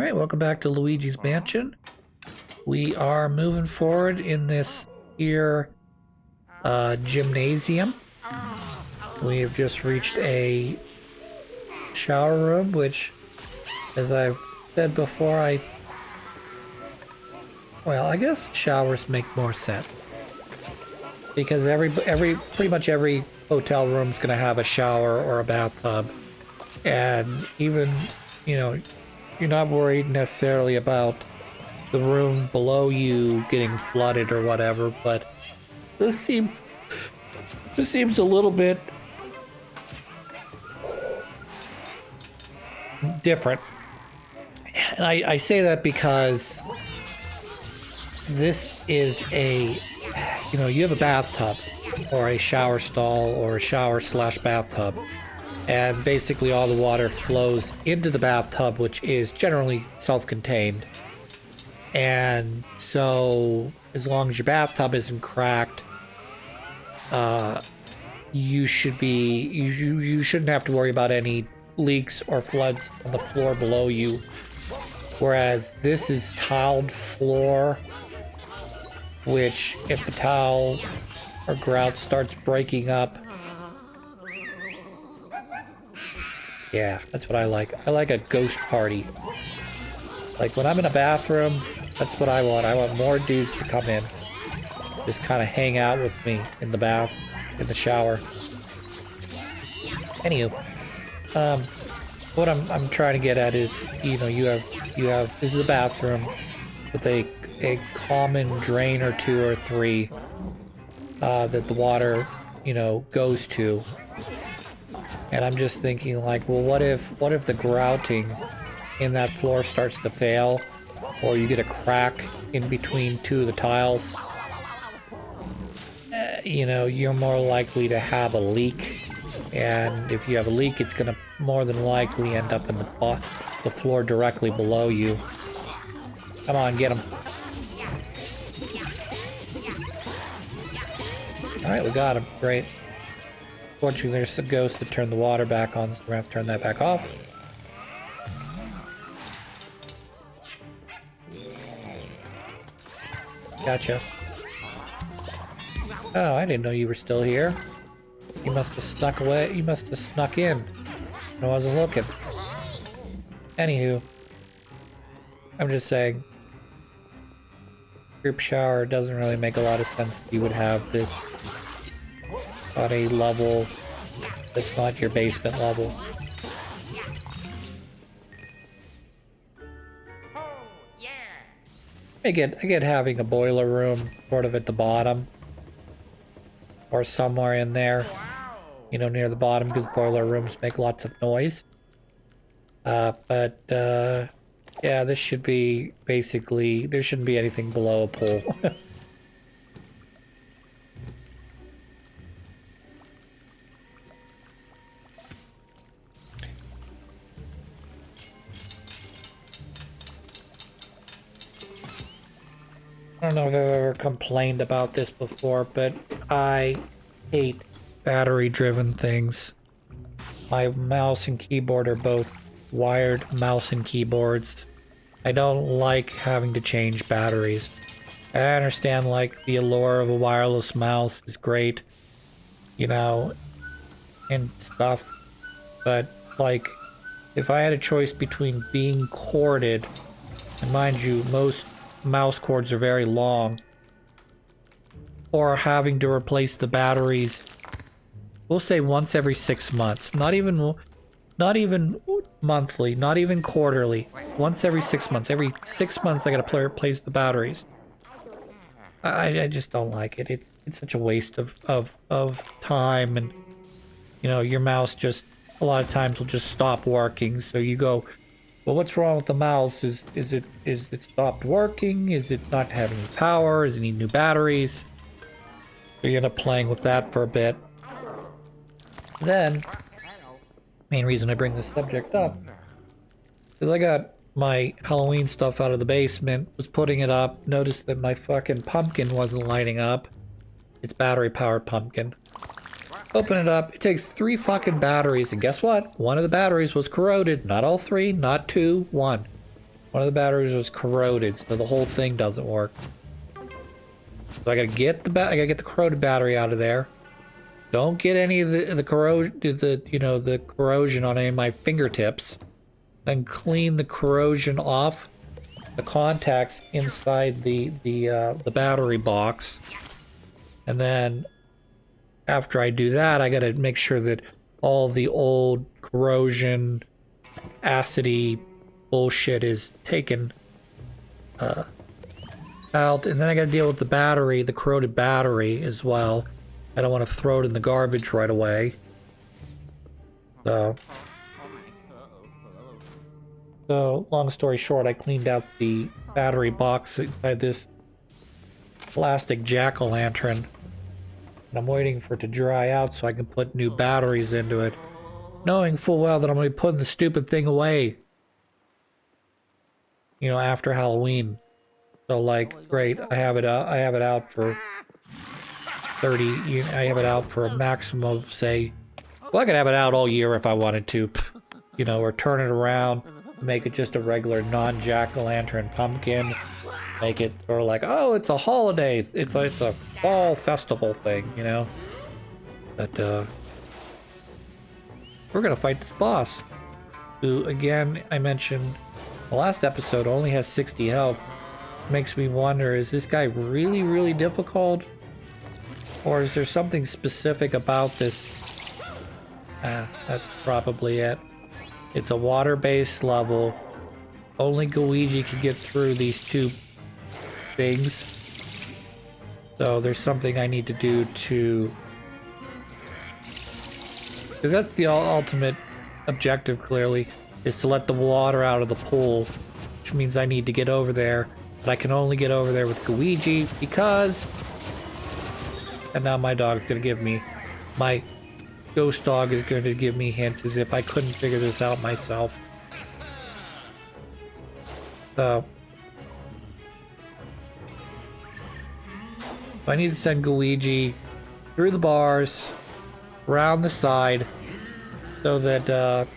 Alright, welcome back to Luigi's Mansion. We are moving forward in this here gymnasium. We have just reached a shower room, which, as I've said before, I guess showers make more sense. Because pretty much every hotel room is going to have a shower or a bathtub. And even, you're not worried necessarily about the room below you getting flooded or whatever, but this seems a little bit different. And I say that because this is you have a bathtub or a shower stall or a shower/bathtub. And basically all the water flows into the bathtub, which is generally self-contained. And so as long as your bathtub isn't cracked, you shouldn't have to worry about any leaks or floods on the floor below you. Whereas this is tiled floor, which if the tile or grout starts breaking up, yeah, that's what I like. I like a ghost party. Like when I'm in a bathroom, that's what I want. I want more dudes to come in. Just kind of hang out with me in the bath, in the shower. Anywho, what I'm trying to get at is, you have this is a bathroom with a common drain or two or three that the water, goes to. And I'm just thinking, like, well, what if the grouting in that floor starts to fail, or you get a crack in between two of the tiles? You're more likely to have a leak, and if you have a leak, it's gonna more than likely end up in the floor directly below you. Come on, get him! All right, we got him. Great. Fortunately, there's a ghost that turned the water back on, so we're gonna have to turn that back off. Gotcha. Oh, I didn't know you were still here. You must have snuck away. You must have snuck in. I wasn't looking. Anywho, I'm just saying, group shower doesn't really make a lot of sense that you would have this on a level that's not your basement level. I get having a boiler room sort of at the bottom or somewhere in there, near the bottom, because boiler rooms make lots of noise. But yeah, this should be basically, there shouldn't be anything below a pool. I don't know if I've ever complained about this before, but I hate battery-driven things. My mouse and keyboard are both wired mouse and keyboards. I don't like having to change batteries. I understand, like, the allure of a wireless mouse is great, and stuff, but, like, if I had a choice between being corded, and mind you, most mouse cords are very long, or having to replace the batteries, we'll say once every 6 months, not even monthly, not even quarterly, once every 6 months. Every 6 months I gotta replace the batteries. I just don't like it. It's such a waste of time, and your mouse just a lot of times will just stop working, so you go, well, what's wrong with the mouse? Is it stopped working? Is it not having power? Does it need new batteries? So you end up playing with that for a bit. Then, main reason I bring this subject up is I got my Halloween stuff out of the basement, was putting it up, noticed that my fucking pumpkin wasn't lighting up. It's battery-powered pumpkin. Open it up, it takes 3 fucking batteries, and guess what? One of the batteries was corroded. Not all 3, not 2, 1. One of the batteries was corroded, so the whole thing doesn't work. So I gotta get the corroded battery out of there. Don't get any of the corrosion, the corrosion on any of my fingertips. Then clean the corrosion off the contacts inside the battery box. And then after I do that, I gotta make sure that all the old corrosion, acidy bullshit is taken out. And then I gotta deal with the battery, the corroded battery as well. I don't want to throw it in the garbage right away. So long story short, I cleaned out the battery box inside this plastic jack-o'-lantern. And I'm waiting for it to dry out so I can put new batteries into it. Knowing full well that I'm going to be putting the stupid thing away. You know, after Halloween. So like, great, I have it out for 30, I have it out for a maximum of, say, well, I could have it out all year if I wanted to, you know, or turn it around, make it just a regular non-jack-o'-lantern pumpkin, make it sort of like, oh, it's a holiday, it's a fall festival thing, you know, but, we're gonna fight this boss, who, again, I mentioned, the last episode only has 60 health. Makes me wonder, is this guy really, really difficult? Or is there something specific about this? That's probably it. It's a water-based level. Only Luigi can get through these two things. So there's something I need to do to... Because that's the ultimate objective, clearly, is to let the water out of the pool. Which means I need to get over there. But I can only get over there with Luigi because... And now my dog's gonna give me... My ghost dog is going to give me hints as if I couldn't figure this out myself. So... I need to send Luigi through the bars, around the side, so that,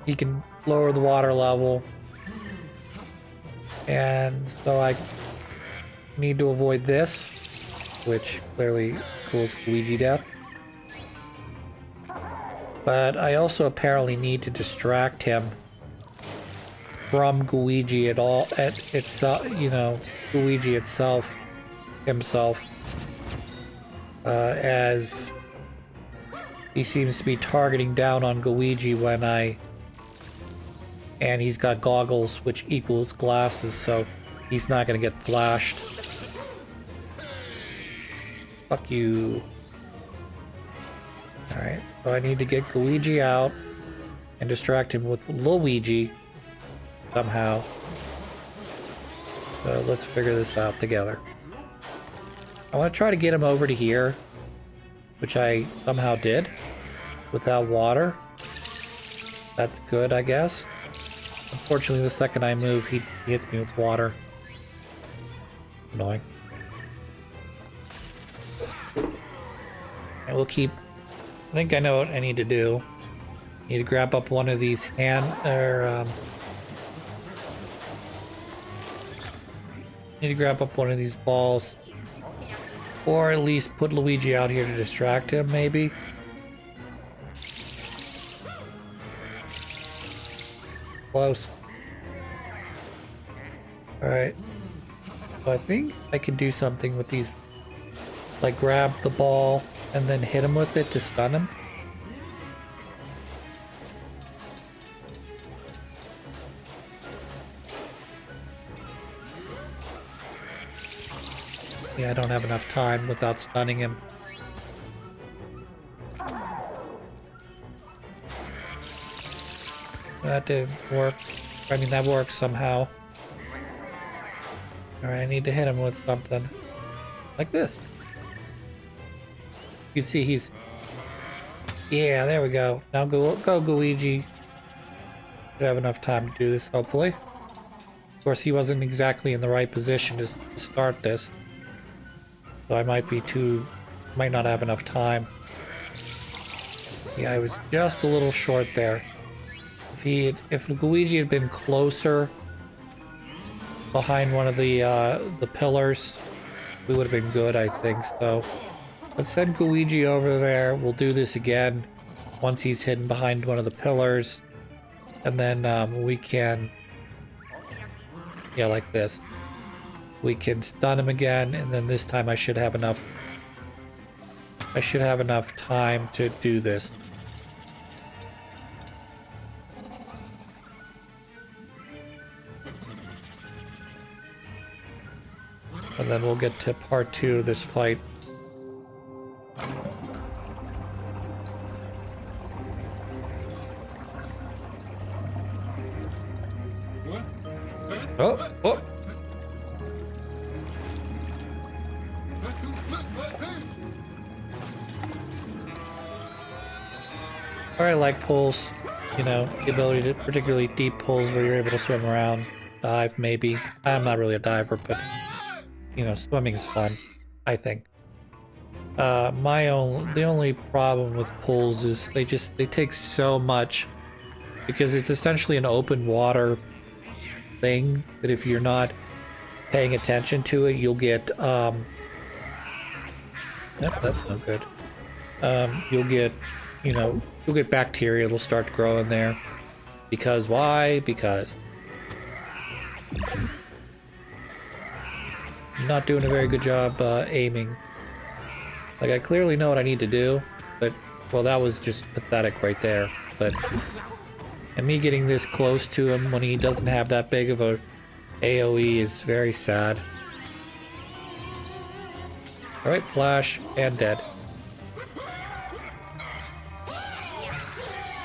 he can lower the water level. And so I need to avoid this, which clearly cools Luigi death. But I also apparently need to distract him from Luigi at all, you know, Luigi himself, as he seems to be targeting down on Luigi when and he's got goggles, which equals glasses, so he's not gonna get flashed. Fuck you. Alright, so I need to get Luigi out and distract him with Luigi somehow. So let's figure this out together. I want to try to get him over to here, which I somehow did without water. That's good, I guess. Unfortunately, the second I move, he hits me with water. Annoying. And we'll keep... I think I know what I need to do. I need to grab up one of these need to grab up one of these balls. Or at least put Luigi out here to distract him, maybe. Close. Alright. So I think I can do something with these. Like grab the ball and then hit him with it to stun him. Yeah, I don't have enough time without stunning him. That didn't work. I mean, that worked somehow. Alright, I need to hit him with something. Like this. You can see he's... Yeah, there we go. Now go Luigi. Should have enough time to do this, hopefully. Of course, he wasn't exactly in the right position to start this. So I might not have enough time. Yeah, I was just a little short there. If Luigi had been closer behind one of the pillars, we would have been good, I think. So let's send Luigi over there. We'll do this again once he's hidden behind one of the pillars, and then we can, yeah, like this. We can stun him again, and then this time I should have enough. I should have enough time to do this. And then we'll get to part 2 of this fight. Oh, oh. I like pulls, you know, the ability to, particularly deep pulls where you're able to swim around, dive maybe. I'm not really a diver, but you know, swimming is fun, I think. The only problem with pulls is they take so much, because it's essentially an open water thing that if you're not paying attention to it, you'll get nope, that's no good. You'll get, you know, you'll get bacteria that'll start to grow in there. Because why? Because I'm not doing a very good job aiming. Like, I clearly know what I need to do, but, well, that was just pathetic right there. But, and me getting this close to him when he doesn't have that big of a AoE is very sad. Alright, flash, and dead.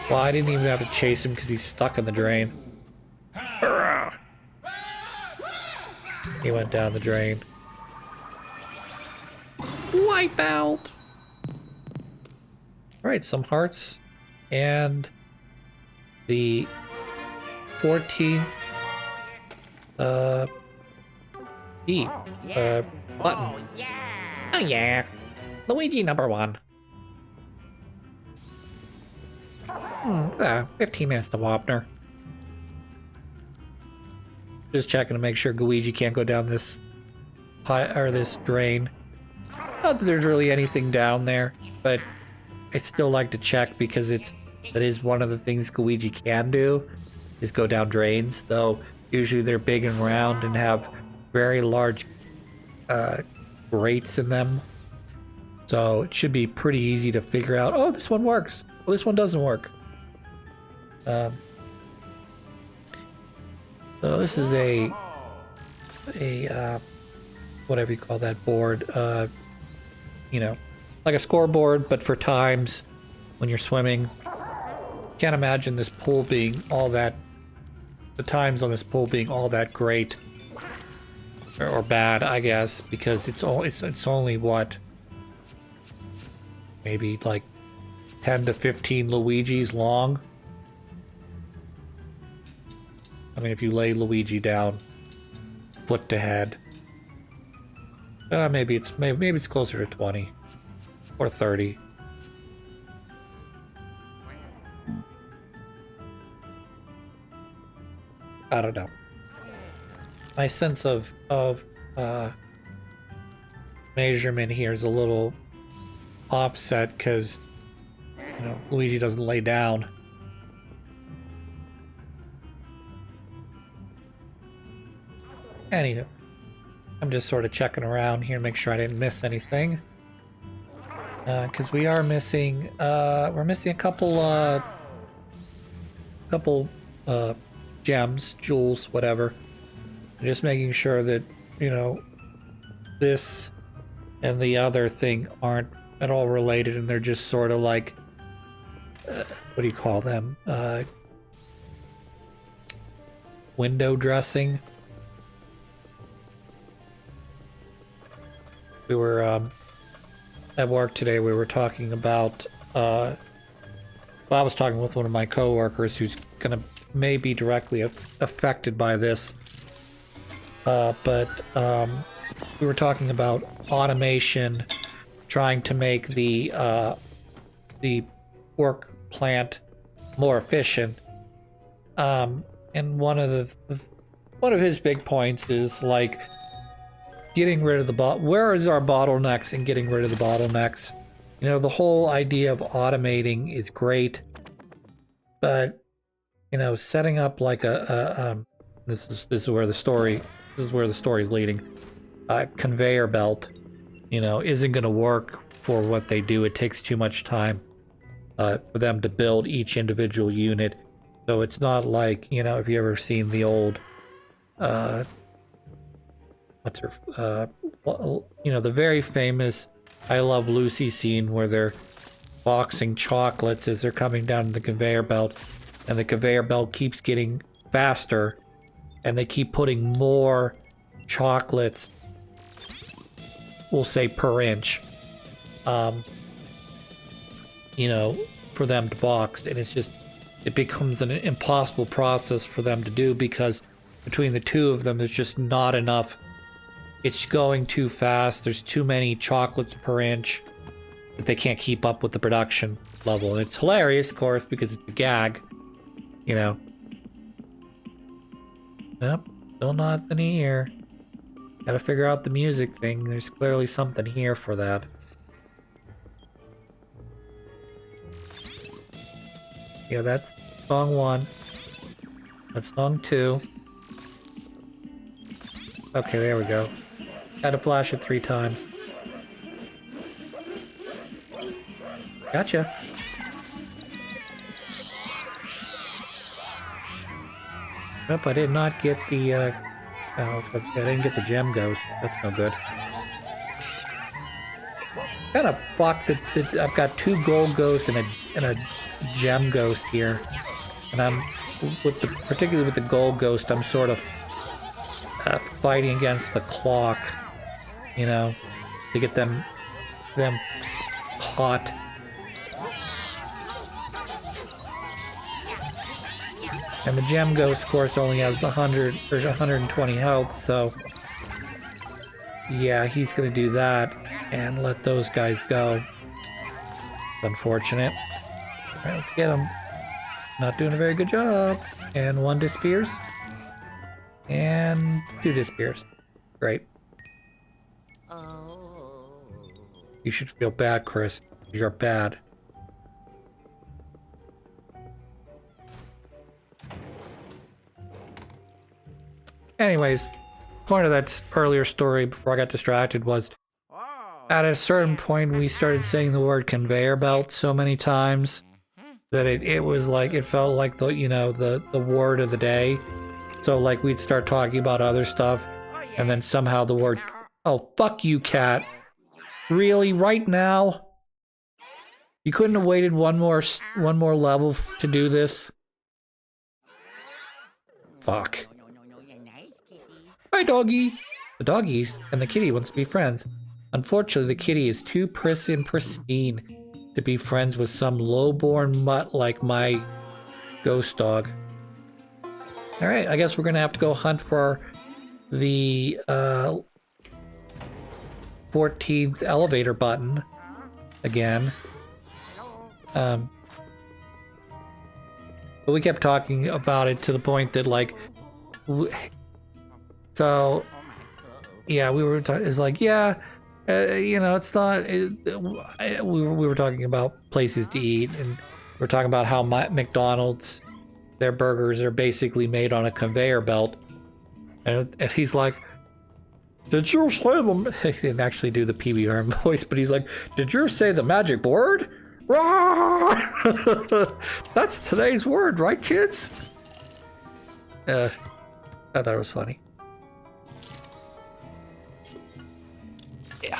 Well, I didn't even have to chase him because he's stuck in the drain. He went down the drain. Wipe out! Alright, some hearts. And the 14th E button. Oh yeah! Luigi #1. It's 15 minutes to Wapner. Just checking to make sure Luigi can't go down this this drain. Not that there's really anything down there, but I still like to check because that is one of the things Luigi can do, is go down drains. Though usually they're big and round and have very large grates in them, so it should be pretty easy to figure out. Oh, this one works. Well, this one doesn't work. So this is a whatever you call that board, you know, like a scoreboard, but for times when you're swimming. Can't imagine this pool being all that, the times on this pool being all that great or bad, I guess, because it's only what, maybe like 10 to 15 Luigis long. I mean, if you lay Luigi down foot to head, maybe it's closer to 20 or 30. I don't know. My sense of measurement here is a little offset because, you know, Luigi doesn't lay down. Anywho, I'm just sort of checking around here to make sure I didn't miss anything. Because we are missing, we're missing a couple gems, jewels, whatever. Just making sure that, you know, this and the other thing aren't at all related, and they're just sort of like, what do you call them? Window dressing. We were, at work today, we were talking about, well, I was talking with one of my coworkers who's gonna maybe directly affected by this, but we were talking about automation, trying to make the work plant more efficient. And one of his big points is like getting rid of where is our bottlenecks and getting rid of the bottlenecks. You know, the whole idea of automating is great, but you know, setting up like this is where the story is leading. Conveyor belt, you know, isn't going to work for what they do. It takes too much time for them to build each individual unit. So it's not like, you know, if you ever seen the old, what's her, you know, the very famous I Love Lucy scene where they're boxing chocolates as they're coming down the conveyor belt, and the conveyor belt keeps getting faster, and they keep putting more chocolates, we'll say per inch, you know, for them to box, and it's just, it becomes an impossible process for them to do because between the two of them, there's just not enough. It's going too fast. There's too many chocolates per inch that they can't keep up with the production level. And it's hilarious, of course, because it's a gag, you know. Nope, still nothing here. Gotta figure out the music thing. There's clearly something here for that. Yeah, that's song 1. That's song 2. Okay, there we go. Gotta flash it 3 times. Gotcha. Nope, I did not get the, I was about to say, I didn't get the gem ghost. That's no good. Kind of fucked that I've got 2 gold ghosts and a gem ghost here. And I'm, particularly with the gold ghost, I'm sort of fighting against the clock, you know, to get them caught. And the gem ghost, of course, only has 100 or 120 health, so yeah, he's gonna do that and let those guys go. It's unfortunate. All right, let's get him. Not doing a very good job. And 1 disappears. And 2 disappears. Great. You should feel bad, Chris. You're bad. Anyways, point of that earlier story before I got distracted was at a certain point we started saying the word conveyor belt so many times that it was like, it felt like the, you know, the word of the day. So like we'd start talking about other stuff and then somehow the word, oh fuck you, cat. Really, right now? You couldn't have waited one more level to do this? Fuck. Hi, doggy. The doggies and the kitty wants to be friends. Unfortunately, the kitty is too pristine to be friends with some low-born mutt like my ghost dog. All right, I guess we're gonna have to go hunt for the 14th elevator button again. But we kept talking about it to the point that like, so yeah, we were talking. It's like, yeah, you know, it's not. We were talking about places to eat, and we were talking about how McDonald's, their burgers are basically made on a conveyor belt, and he's like, "Did you say the?" He didn't actually do the PBR voice, but he's like, "Did you say the magic word?" That's today's word, right, kids? I thought it was funny. Yeah.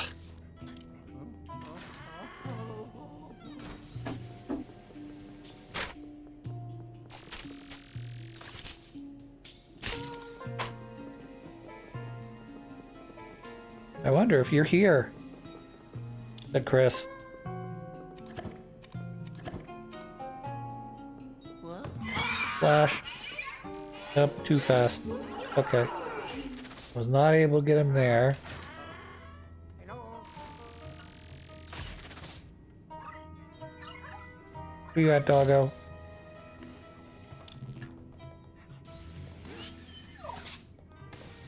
I wonder if you're here, said Chris. Flash. Nope, too fast. Okay. Was not able to get him there. Where you at, doggo?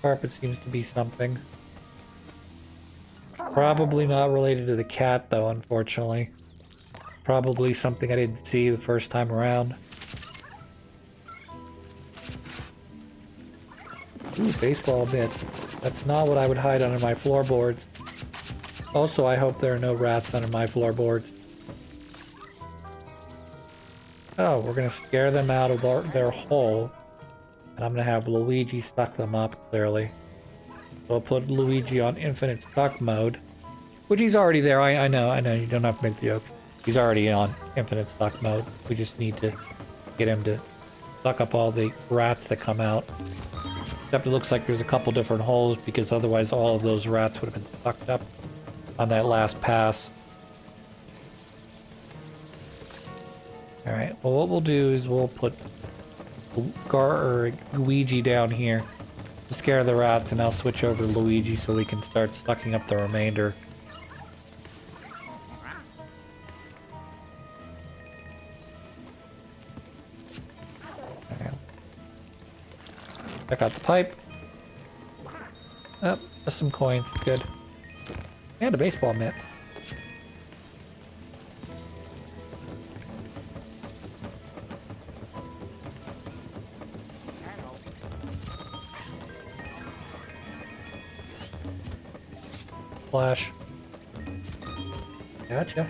Carpet seems to be something. Probably not related to the cat, though, unfortunately. Probably something I didn't see the first time around. Ooh, baseball mitt. That's not what I would hide under my floorboards. Also, I hope there are no rats under my floorboards. Oh, we're gonna scare them out of their hole. And I'm gonna have Luigi suck them up, clearly. So I'll put Luigi on infinite suck mode. Which he's already there, I know, you don't have to make the joke. He's already on infinite suck mode. We just need to get him to suck up all the rats that come out. Except it looks like there's a couple different holes, because otherwise all of those rats would have been sucked up on that last pass. Alright, well what we'll do is we'll put Luigi down here to scare the rats, and I'll switch over to Luigi so we can start sucking up the remainder. Check out the pipe. Oh, there's some coins. Good. And a baseball mitt. Flash. Gotcha.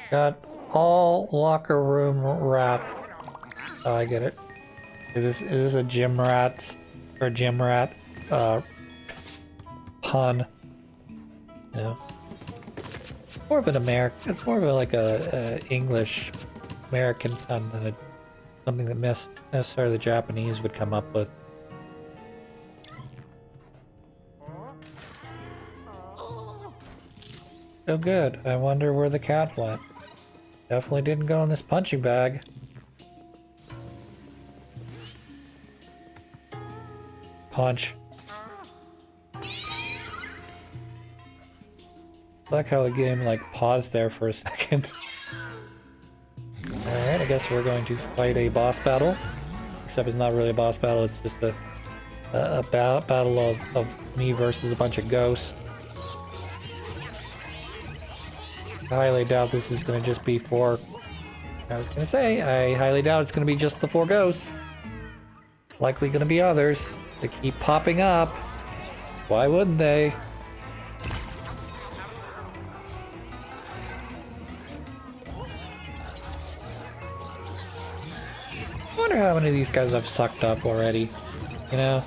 Got all locker room rats. Oh, I get it. Is this a gym rat or gym rat pun? No. More of an American. It's more of like a English American pun than something that necessarily the Japanese would come up with. Oh good. I wonder where the cat went. Definitely didn't go in this punching bag. Punch. I like how the game like paused there for a second. Alright, I guess we're going to fight a boss battle. Except it's not really a boss battle, it's just a battle of me versus a bunch of ghosts. I highly doubt this is going to just be four. I was going to say, I highly doubt it's going to be just the four ghosts. Likely going to be others. They keep popping up. Why wouldn't they? I wonder how many of these guys I've sucked up already. You know?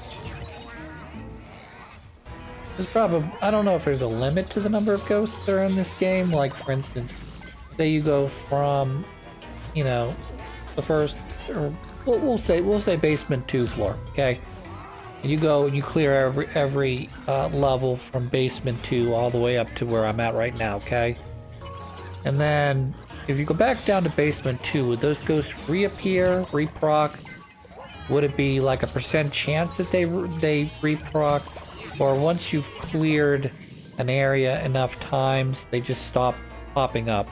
There's probably, I don't know if there's a limit to the number of ghosts that are in this game. Like, for instance, say you go from, you know, the first, or we'll say basement 2 floor, okay? And you go and you clear every level from basement 2 all the way up to where I'm at right now, okay? And then if you go back down to basement 2, would those ghosts reappear, reproc? Would it be like a % chance that they reproc? Or once you've cleared an area enough times, they just stop popping up?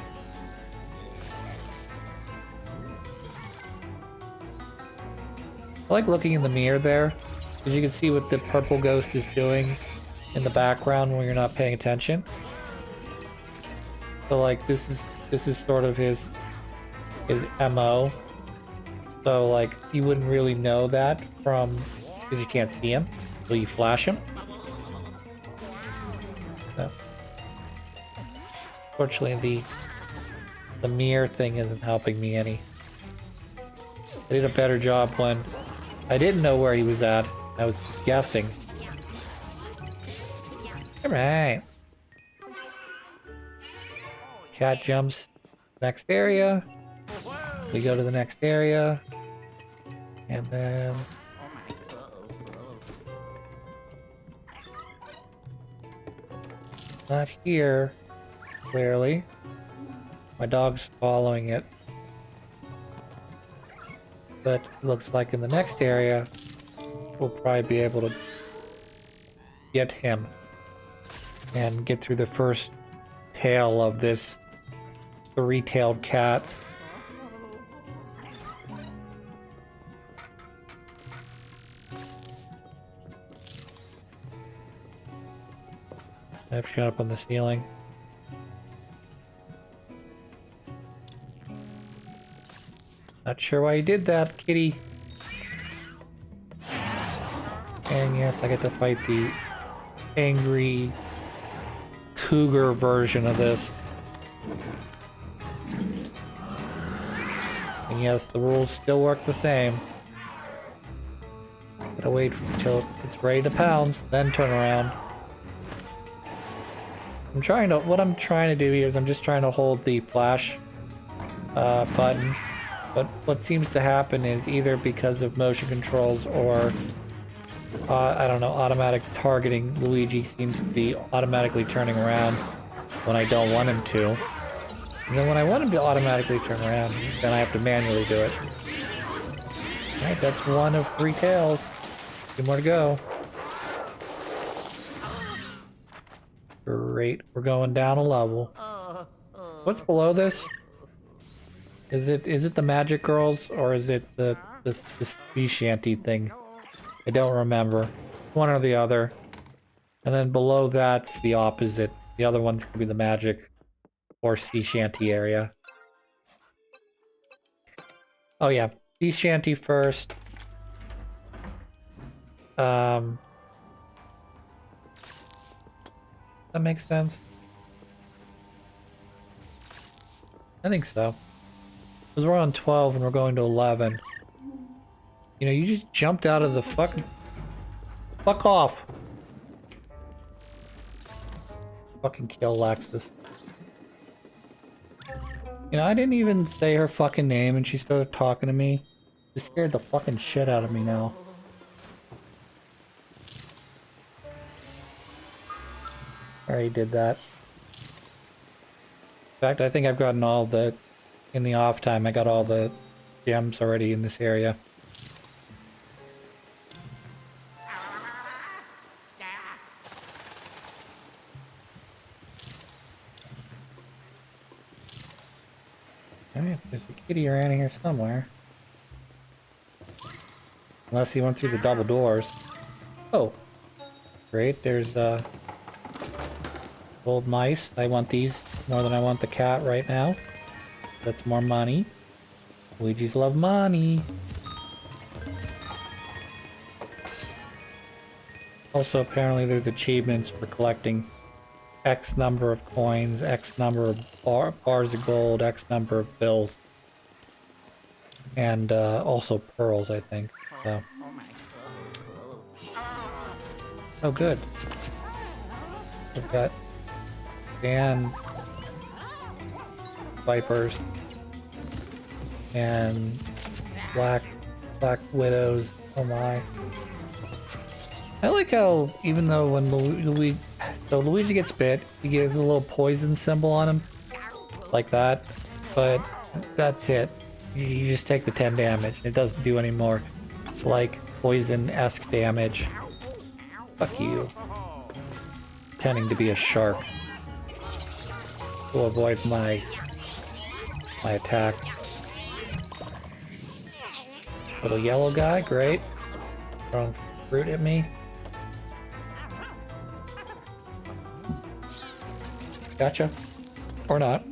I like looking in the mirror there, because you can see what the purple ghost is doing in the background when you're not paying attention. So like this is sort of his MO. So like you wouldn't really know that from, because you can't see him, so you flash him. So, fortunately the mirror thing isn't helping me any. I did a better job when I didn't know where he was at. I was just guessing. Alright. Cat jumps next area. We go to the next area. And then not here, clearly. My dog's following it. But it looks like in the next area, we'll probably be able to get him and get through the first tail of this three-tailed cat. I've shut up on the ceiling. Not sure why you did that, kitty. And yes, I get to fight the angry cougar version of this. And yes, the rules still work the same. Gotta wait until it's ready to pounce, then turn around. What I'm trying to do here is I'm just trying to hold the flash button. But what seems to happen is either because of motion controls or, I don't know, automatic targeting, Luigi seems to be automatically turning around when I don't want him to. And then when I want him to automatically turn around, then I have to manually do it. Alright, that's one of 3 tails. 2 more to go. Great, we're going down a level. What's below this? Is it the magic girls or is it the sea shanty thing? I don't remember. One or the other. And then below that's the opposite. The other one's gonna be the magic or sea shanty area. Oh yeah, sea shanty first. That makes sense. I think so. Because we're on 12 and we're going to 11. You know, you just jumped out of the fucking... Fuck off! Fucking kill Lexus. You know, I didn't even say her fucking name and she started talking to me. She scared the fucking shit out of me now. I already did that. In fact, I think I've gotten all the... In the off time, I got all the gems already in this area. Alright, there's a kitty around here somewhere. Unless he went through the double doors. Oh! Great, there's gold mice. I want these more than I want the cat right now. That's more money. Luigi's love money. Also, apparently there's achievements for collecting X number of coins, X number of bars of gold, X number of bills. And also pearls, I think. So. Oh, good. We've got Dan Vipers and black widows. Oh my. I like how even though when Luigi gets bit, he gives a little poison symbol on him. Like that. But that's it. You just take the 10 damage. It doesn't do any more like poison-esque damage. Fuck you. Pretending to be a shark. To avoid my attack. Little yellow guy, great. Throwing fruit at me. Gotcha. Or not.